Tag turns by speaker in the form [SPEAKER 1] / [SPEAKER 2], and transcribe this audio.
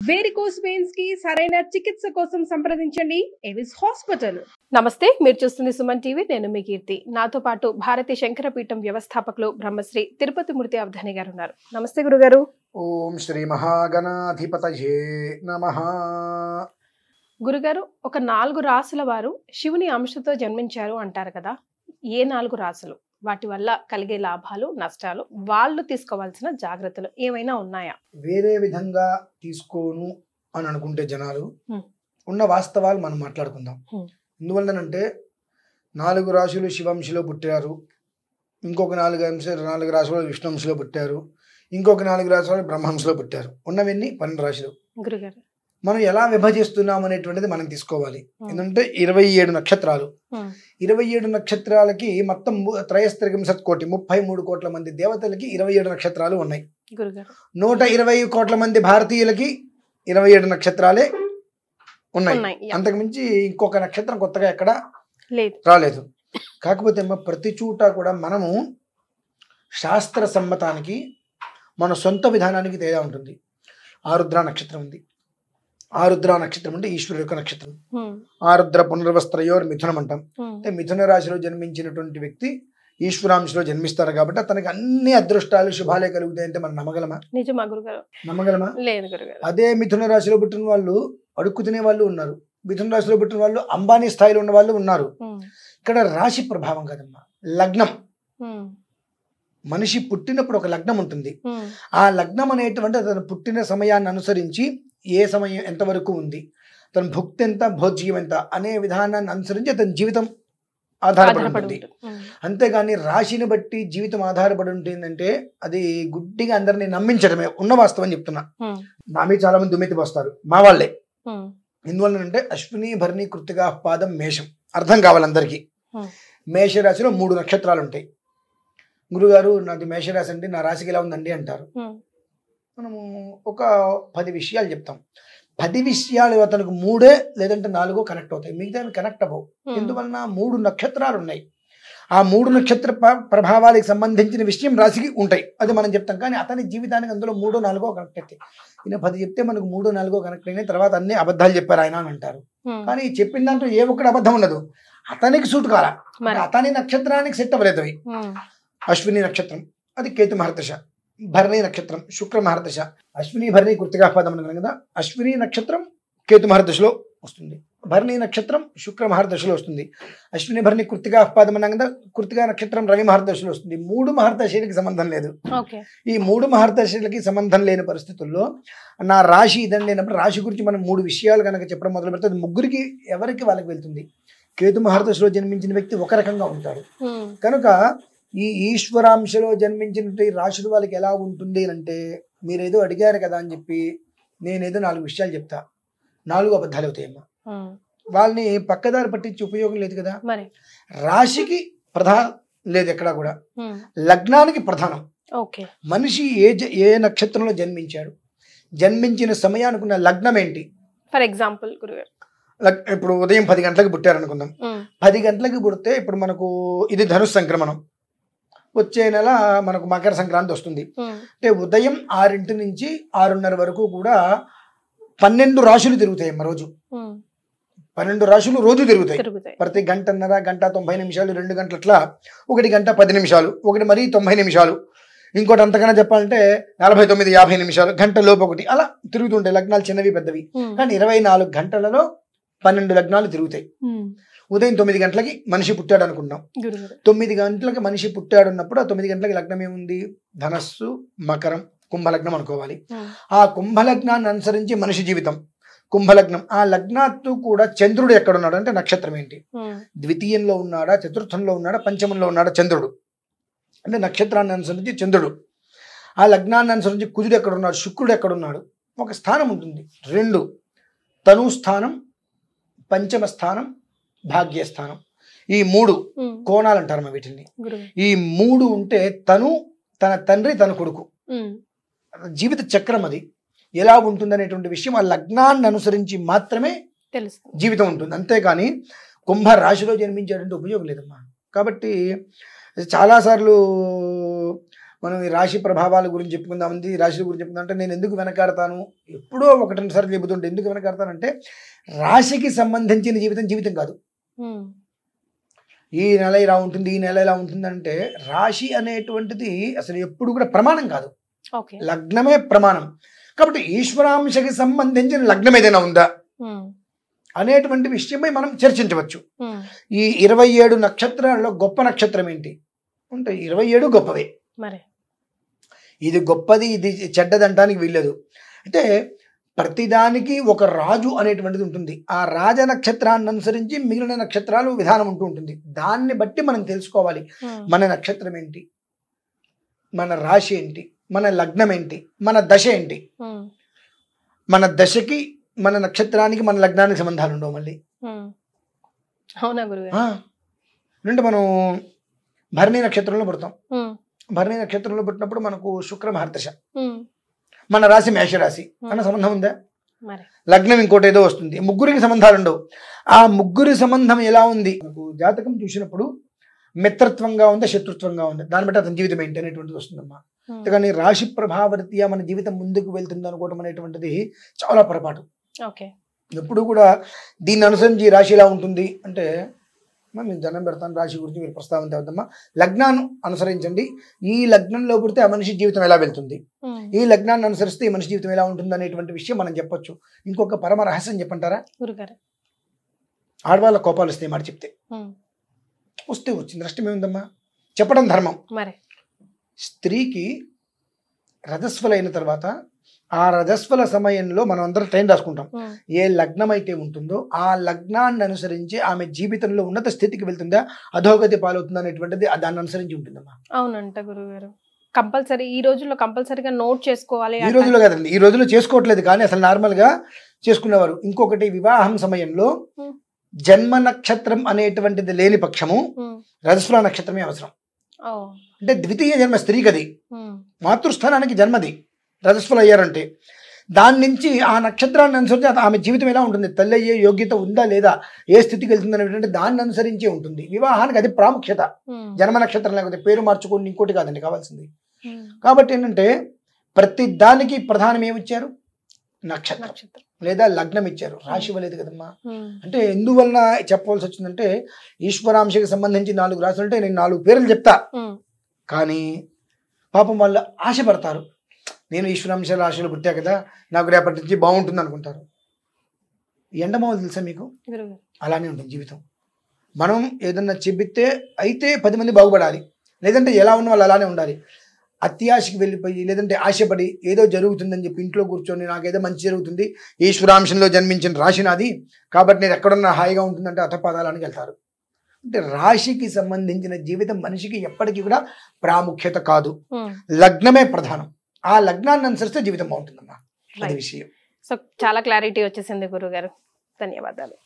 [SPEAKER 1] Varicose veins కి సరైన చికిత్స కోసం సంప్రదించండి ఎవిస్ హాస్పిటల్.
[SPEAKER 2] నమస్తే, మీరు చూస్తుంది సుమన్ టీవీ. నేను మీ కీర్తి. నాతో పాటు భారతీయ శంకరపీఠం వ్యవస్థాపకులు బ్రహ్మశ్రీ తిరుపతి మూర్తి అవధాని గారు ఉన్నారు. నమస్తే గురుగారు.
[SPEAKER 3] ఓం శ్రీ మహాగణాధిపతయే నమః.
[SPEAKER 2] గురుగారు, ఒక 4 రాసుల వారు శివుని అంశతో జన్మించారు అంటారు కదా, ఏ 4 రాసులు, వాటి వల్ల కలిగే లాభాలు నష్టాలు, వాళ్ళు తీసుకోవాల్సిన జాగ్రత్తలు ఏమైనా ఉన్నాయా?
[SPEAKER 3] వేరే విధంగా తీసుకోను అని అనుకుంటే జనాలు ఉన్న వాస్తవాలు మనం మాట్లాడుకుందాం. ఎందువల్లనంటే 4 రాశులు శివంశలో పుట్టారు, ఇంకొక 4 రాశులు విష్ణువంశలో పుట్టారు, ఇంకొక 4 రాశులు బ్రహ్మంశలో పుట్టారు. ఉన్నవన్నీ 12 రాశులు.
[SPEAKER 2] గురుగారు,
[SPEAKER 3] మనం ఎలా విభజిస్తున్నాం అనేటువంటిది మనం తీసుకోవాలి. ఎందుకంటే 27 నక్షత్రాలు, 27 నక్షత్రాలకి మొత్తం త్రయస్త్రిగంశత్ కోటి 33 కోట్ల మంది దేవతలకి 27 నక్షత్రాలు ఉన్నాయి. 120 కోట్ల మంది భారతీయులకి 27 నక్షత్రాలే ఉన్నాయి. అంతకుమించి ఇంకొక నక్షత్రం కొత్తగా ఎక్కడ రాలేదు. కాకపోతే ప్రతి చోట కూడా మనము శాస్త్ర సమ్మతానికి మన సొంత విధానానికి తేడా ఉంటుంది. ఆరుద్ర నక్షత్రం ఉంది. ఆరుద్ర నక్షత్రం అంటే ఈశ్వరుడు యొక్క నక్షత్రం. ఆరుద్ర పునర్వస్త్రయోర్ మిథునం అంటాం. అంటే మిథున రాశిలో జన్మించినటువంటి వ్యక్తి ఈశ్వరాంశలో జన్మిస్తారు కాబట్టి అతనికి అన్ని అదృష్టాలు శుభాలే కలుగుతాయి అంటే మనం నమ్మగలమా? నమ్మగలమా? అదే మిథున రాశిలో పుట్టిన వాళ్ళు అడుక్కు తినే వాళ్ళు ఉన్నారు. మిథున రాశిలో పుట్టిన వాళ్ళు అంబానీ స్థాయిలో ఉన్న వాళ్ళు ఉన్నారు. ఇక్కడ రాశి ప్రభావం కదమ్మా, లగ్నం. మనిషి పుట్టినప్పుడు ఒక లగ్నం ఉంటుంది. ఆ లగ్నం అనేటువంటి అతను పుట్టిన సమయాన్ని అనుసరించి ఏ సమయం ఎంతవరకు ఉంది, తన భుక్తి ఎంత, భోజ్యం ఎంత అనే విధానాన్ని అనుసరించి అతని జీవితం ఆధారపడి ఉంటుంది. అంతేగాని రాశిని బట్టి జీవితం ఆధారపడి ఉంటుందంటే అది గుడ్డిగా అందరినీ నమ్మించడమే. ఉన్న వాస్తవం చెప్తున్నా. నా మీద చాలా మంది దుమ్మెత్తి పోస్తారు, మా వాళ్ళే. ఎందువల్లంటే అశ్విని భరణి కృత్తికా పాదం మేషం. అర్థం కావాలి అందరికీ. మేషరాశిలో 3 నక్షత్రాలు ఉంటాయి. గురుగారు నాది మేషరాశి అండి, నా రాశికి ఎలా ఉందండి అంటారు. మనము ఒక 10 విషయాలు చెప్తాం. 10 విషయాలు అతనికి 3 లేదంటే 4 కనెక్ట్ అవుతాయి, మిగతా కనెక్ట్ అవ్వవు. ఎందువలన 3 నక్షత్రాలు ఉన్నాయి. ఆ 3 నక్షత్ర ప్రభావాలకు సంబంధించిన విషయం రాశికి ఉంటాయి, అది మనం చెప్తాం. కానీ అతని జీవితానికి అందులో 3, 4 కనెక్ట్ అవుతాయి. ఈయన 10 చెప్తే మనకు 3, 4 కనెక్ట్ అయినాయి, తర్వాత అన్ని అబద్ధాలు చెప్పారు ఆయన అని అంటారు. కానీ చెప్పిన దాంట్లో ఏ ఒక్కటి అబద్ధం ఉండదు. అతనికి సూట్ కాల, అతని నక్షత్రానికి సెట్ అవ్వలేదు అవి. అశ్విని నక్షత్రం అది కేతు మహర్దశ. భరణి నక్షత్రం శుక్ర మహర్దశ. అశ్విని భరణి కృత్తికా పాదం అన్నాం కదా, అశ్విని నక్షత్రం కేతు మహర్దశలో వస్తుంది, భరణి నక్షత్రం శుక్ర మహర్దశలో వస్తుంది. అశ్విని భరణి కృత్తికా పాదం అన్నాం కదా, కృత్తికా నక్షత్రం రవి మహర్దశలో వస్తుంది. 3 మహర్దశలకి సంబంధం లేదు. ఈ 3 మహర్దశలకి సంబంధం లేని పరిస్థితుల్లో నా రాశి ఇదని లేనప్పుడు రాశి గురించి మనం 3 విషయాలు కనుక చెప్పడం మొదలు పెడితే అది ముగ్గురికి ఎవరికి వాళ్ళకి వెళ్తుంది. కేతు మహర్దశలో జన్మించిన వ్యక్తి ఒక రకంగా ఉంటాడు. కనుక ఈ ఈశ్వరాంశలో జన్మించిన రాశుల వాళ్ళకి ఎలా ఉంటుంది అంటే, మీరేదో అడిగారు కదా అని చెప్పి నేనేదో 4 విషయాలు చెప్తా, 4 అబద్ధాలు అవుతాయమ్మా. వాళ్ళని పక్కదారి పట్టించి ఉపయోగం లేదు కదా. రాశికి ప్రధానం లేదు ఎక్కడా కూడా, లగ్నానికి ప్రధానం. మనిషి ఏ నక్షత్రంలో జన్మించాడు, జన్మించిన సమయానికి ఉన్న లగ్నం ఏంటి.
[SPEAKER 2] ఫర్ ఎగ్జాంపుల్
[SPEAKER 3] ఇప్పుడు ఉదయం 10 గంటలకు పుట్టారు అనుకుందాం. 10 గంటలకు పుడితే ఇప్పుడు మనకు ఇది ధనుసు సంక్రమణం, వచ్చే నెల మనకు మకర సంక్రాంతి వస్తుంది. అంటే ఉదయం 6 నుంచి 6:30 వరకు కూడా 12 రాశులు తిరుగుతాయి రోజు. 12 రాశులు రోజు తిరుగుతాయి. ప్రతి గంటన్నర, గంట 90 నిమిషాలు, 2 గంటల అట్లా, 1 గంట 10 నిమిషాలు, ఒకటి మరి 90 నిమిషాలు, ఇంకోటి అంతకన్నా చెప్పాలంటే 49, 50 నిమిషాలు, గంట లోపు ఒకటి, అలా తిరుగుతుంటాయి. లగ్నాలు చిన్నవి పెద్దవి. కానీ 24 గంటలలో 12 లగ్నాలు తిరుగుతాయి. ఉదయం 9 గంటలకి మనిషి పుట్టాడు అనుకున్నాం. 9 గంటలకి మనిషి పుట్టాడు అన్నప్పుడు ఆ 9 గంటలకి లగ్నం ఏముంది, ధనస్సు, మకరం, కుంభలగ్నం అనుకోవాలి. ఆ కుంభలగ్నాన్ని అనుసరించి మనిషి జీవితం కుంభలగ్నం. ఆ లగ్నాత్తు కూడా చంద్రుడు ఎక్కడున్నాడు అంటే నక్షత్రం ఏంటి, ద్వితీయంలో ఉన్నాడా, చతుర్థంలో ఉన్నాడా, పంచమంలో ఉన్నాడా చంద్రుడు. అంటే నక్షత్రాన్ని అనుసరించి చంద్రుడు. ఆ లగ్నాన్ని అనుసరించి కుజుడు ఎక్కడున్నాడు, శుక్రుడు ఎక్కడున్నాడు, ఒక స్థానం ఉంటుంది. 2 తను స్థానం, పంచమ స్థానం, భాగ్యస్థానం. ఈ 3 కోణాలు అంటారు వీటిని. ఈ 3 ఉంటే తను, తన తండ్రి, తన కొడుకు జీవిత చక్రం అది ఎలా ఉంటుందనేటువంటి విషయం ఆ లగ్నాన్ని అనుసరించి మాత్రమే జీవితం ఉంటుంది. అంతేకాని కుంభ రాశిలో జన్మించేటువంటి ఉపయోగం లేదమ్మా. కాబట్టి చాలాసార్లు మనం ఈ రాశి ప్రభావాల గురించి చెప్పుకుందామంది, ఈ రాశుల గురించి చెప్పుకుందాం అంటే నేను ఎందుకు వెనకాడతాను, ఎప్పుడో ఒకటి రెండు సార్లు చెబుతుంటే ఎందుకు వెనకాడతానంటే రాశికి సంబంధించిన జీవితం కాదు. ఈ నెల ఇలా ఉంటుంది, ఈ నెల ఇలా ఉంటుంది అంటే రాశి అనేటువంటిది అసలు ఎప్పుడు కూడా ప్రమాణం కాదు, లగ్నమే ప్రమాణం. కాబట్టి ఈశ్వరాంశకి సంబంధించిన లగ్నం ఏదైనా ఉందా అనేటువంటి విషయమై మనం చర్చించవచ్చు. ఈ 27 నక్షత్రాల్లో గొప్ప నక్షత్రం ఏంటి అంటే 27 గొప్పవే.
[SPEAKER 2] మరి
[SPEAKER 3] ఇది గొప్పది ఇది చెడ్డది అంటానికి వీల్లేదు. అంటే ప్రతిదానికి ఒక రాజు అనేటువంటిది ఉంటుంది. ఆ రాజ నక్షత్రాన్ని అనుసరించి మిగిలిన నక్షత్రాలు విధానం ఉంటూ ఉంటుంది. దాన్ని బట్టి మనం తెలుసుకోవాలి మన నక్షత్రం ఏంటి, మన రాశి ఏంటి, మన లగ్నం ఏంటి, మన దశ ఏంటి. మన దశకి మన నక్షత్రానికి మన లగ్నానికి సంబంధాలు ఉండవు మళ్ళీ.
[SPEAKER 2] అవునా గురువు?
[SPEAKER 3] అంటే మనం భరణి నక్షత్రంలో పుడతాం. భరణి నక్షత్రంలో పుట్టినప్పుడు మనకు శుక్ర మహర్దశ, మన రాశి మేషరాశి అన్న సంబంధం ఉందా? లగ్నం ఇంకోటి ఏదో వస్తుంది. ముగ్గురికి సంబంధాలు ఉండవు. ఆ ముగ్గురి సంబంధం ఎలా ఉంది, మనకు జాతకం చూసినప్పుడు మిత్రత్వంగా ఉందా శత్రుత్వంగా ఉందా దాన్ని బట్టి అతని జీవితం ఏంటి అనేటువంటిది వస్తుందమ్మా. అంతేగాని రాశి ప్రభావరీత్యా మన జీవితం ముందుకు వెళ్తుంది అనుకోవడం అనేటువంటిది చాలా పొరపాటు. ఎప్పుడు కూడా దీన్ని అనుసరించి రాశి ఎలా ఉంటుంది అంటే నేను దండం పెడతాను, రాశి గురించి మీరు ప్రస్తావన తేవద్దమ్మా. లగ్నాన్ని అనుసరించండి. ఈ లగ్నంలో పుడితే ఆ మనిషి జీవితం ఎలా వెళ్తుంది, ఈ లగ్నాన్ని అనుసరిస్తే ఈ మనిషి జీవితం ఎలా ఉంటుంది అనేటువంటి విషయం మనం చెప్పొచ్చు. ఇంకొక పరమ రహస్యం చెప్పంటారా? ఆడవాళ్ళ కోపాలు వస్తాయి మాట చెప్తే. వస్తే వచ్చింది, నష్టం ఏముందమ్మా, చెప్పడం ధర్మం. స్త్రీకి రజస్వలైన తర్వాత ఆ రజస్వల సమయంలో మనం అందరం ట్రైన్ రాసుకుంటాం. ఏ లగ్నం అయితే ఉంటుందో ఆ లగ్నాన్ని అనుసరించి ఆమె జీవితంలో ఉన్నత స్థితికి వెళ్తుందా అధోగతి పాలవుతుందా అనేటువంటిది దాన్ని అనుసరించి ఉంటుందమ్మా.
[SPEAKER 2] అవునంట గురుగారు. కంపల్సరీ ఈ రోజుల్లో కంపల్సరీగా నోట్ చేసుకోవాలి.
[SPEAKER 3] ఈ రోజుల్లో కదండి, ఈ రోజుల్లో చేసుకోవట్లేదు కానీ అసలు నార్మల్ గా చేసుకునేవారు. ఇంకొకటి వివాహం సమయంలో జన్మ నక్షత్రం అనేటువంటిది లేని పక్షము రజస్వల నక్షత్రమే అవసరం. అంటే ద్వితీయ జన్మ స్త్రీకి అది మాతృస్థానానికి జన్మది రజస్వలు అయ్యారంటే దాని నుంచి ఆ నక్షత్రాన్ని అనుసరించి ఆమె జీవితం ఎలా ఉంటుంది, తల్లి అయ్యే యోగ్యత ఉందా లేదా, ఏ స్థితికి వెళ్తుంది అనేటువంటి దాన్ని అనుసరించే ఉంటుంది. వివాహానికి అది ప్రాముఖ్యత. జన్మ నక్షత్రం లేకపోతే పేరు మార్చుకొని ఇంకోటి కాదండి కావాల్సింది. కాబట్టి ఏంటంటే ప్రతి దానికి ప్రధానం ఏమిచ్చారు, నక్షత్రం లేదా లగ్నం ఇచ్చారు, రాశి ఇవ్వలేదు కదమ్మా. అంటే ఎందువలన చెప్పవలసి వచ్చిందంటే ఈశ్వరాంశకి సంబంధించి 4 రాశులు అంటే నేను 4 పేర్లు చెప్తా కానీ పాపం వాళ్ళు ఆశపడతారు. నేను ఈశ్వరాంశ రాశిలో పుట్టా కదా నాకు రేపటి నుంచి బాగుంటుంది అనుకుంటారు. ఎండమావులు తెలుసా మీకు? అలానే ఉంటుంది జీవితం. మనం ఏదన్నా చెబితే అయితే 10 మంది బాగుపడాలి, లేదంటే ఎలా ఉన్న వాళ్ళు అలానే ఉండాలి. అత్యాశకి వెళ్ళిపోయి లేదంటే ఆశపడి ఏదో జరుగుతుందని చెప్పి ఇంట్లో కూర్చొని నాకేదో మంచి జరుగుతుంది, ఈశ్వరాంశంలో జన్మించిన రాశి నాది కాబట్టి నేను ఎక్కడున్నా హాయిగా ఉంటుందంటే అతపాదాలానికి వెళ్తారు. అంటే రాశికి సంబంధించిన జీవితం మనిషికి ఎప్పటికీ కూడా ప్రాముఖ్యత కాదు, లగ్నమే ప్రధానం. ఆ లగ్నాన్ని అనుసరిస్తే జీవితం బాగుంటుందమ్మా. అది విషయం.
[SPEAKER 2] సో చాలా క్లారిటీ వచ్చేసింది గురుగారు. ధన్యవాదాలు.